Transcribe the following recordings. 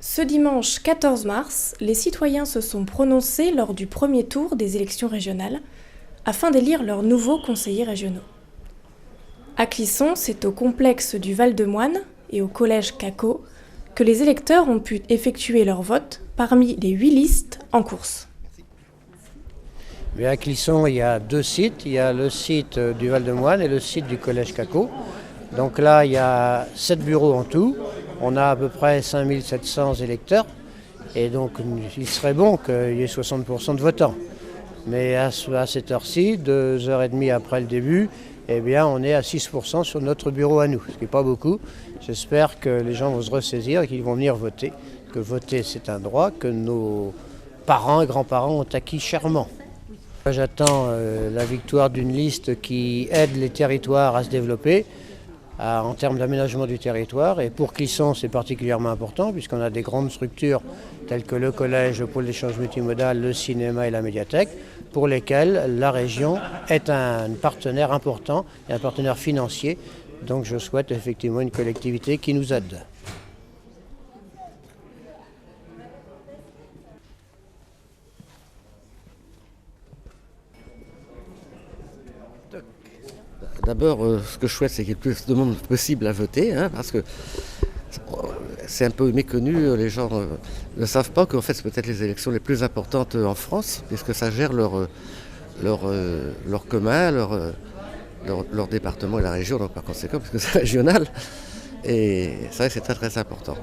Ce dimanche 14 mars, les citoyens se sont prononcés lors du premier tour des élections régionales afin d'élire leurs nouveaux conseillers régionaux. À Clisson, c'est au complexe du Val-de-Moine et au collège Caco que les électeurs ont pu effectuer leur vote parmi les 8 listes en course. Mais à Clisson, il y a 2 sites. Il y a le site du Val-de-Moine et le site du collège Caco. Donc là, il y a 7 bureaux en tout. On a à peu près 5700 électeurs. Et donc, il serait bon qu'il y ait 60% de votants. Mais à cette heure-ci, 2h30 après le début, eh bien, on est à 6% sur notre bureau à nous, ce qui n'est pas beaucoup. J'espère que les gens vont se ressaisir et qu'ils vont venir voter. Que voter, c'est un droit que nos parents et grands-parents ont acquis chèrement. J'attends la victoire d'une liste qui aide les territoires à se développer en termes d'aménagement du territoire. Et pour Clisson, c'est particulièrement important puisqu'on a des grandes structures telles que le collège, le pôle d'échange multimodal, le cinéma et la médiathèque, pour lesquelles la région est un partenaire important et un partenaire financier. Donc je souhaite effectivement une collectivité qui nous aide. D'abord, ce que je souhaite, c'est qu'il y ait le plus de monde possible à voter, parce que c'est un peu méconnu, les gens ne savent pas qu'en fait c'est peut-être les élections les plus importantes en France, puisque ça gère leur commun, leur département et la région, donc par conséquent, parce que c'est régional, et ça c'est très très important.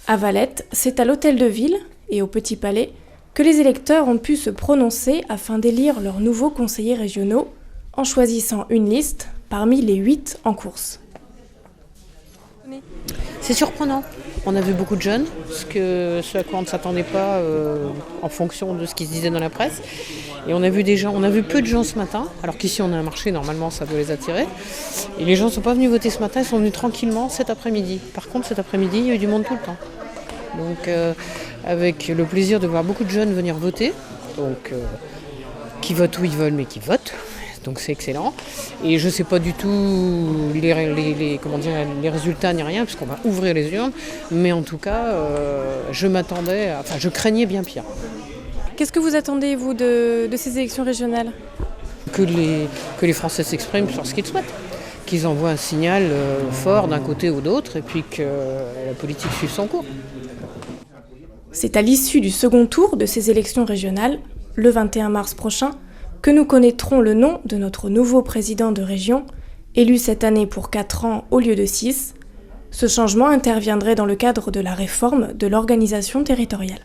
À Valette, c'est à l'Hôtel de Ville et au Petit Palais que les électeurs ont pu se prononcer afin d'élire leurs nouveaux conseillers régionaux en choisissant une liste parmi les 8 en course. C'est surprenant. On a vu beaucoup de jeunes, ce à quoi on ne s'attendait pas en fonction de ce qui se disait dans la presse. Et on a vu peu de gens ce matin, alors qu'ici on a un marché, normalement ça doit les attirer. Et les gens ne sont pas venus voter ce matin, ils sont venus tranquillement cet après-midi. Par contre cet après-midi, il y a eu du monde tout le temps. Donc avec le plaisir de voir beaucoup de jeunes venir voter, donc qui votent où ils veulent mais qui votent. Donc c'est excellent. Et je ne sais pas du tout les résultats ni rien, puisqu'on va ouvrir les urnes. Mais en tout cas, je craignais bien pire. Qu'est-ce que vous attendez, vous, de ces élections régionales ? Que les Français s'expriment sur ce qu'ils souhaitent. Qu'ils envoient un signal fort d'un côté ou d'autre, et puis que la politique suive son cours. C'est à l'issue du second tour de ces élections régionales, le 21 mars prochain, que nous connaîtrons le nom de notre nouveau président de région, élu cette année pour 4 ans au lieu de 6. Ce changement interviendrait dans le cadre de la réforme de l'organisation territoriale.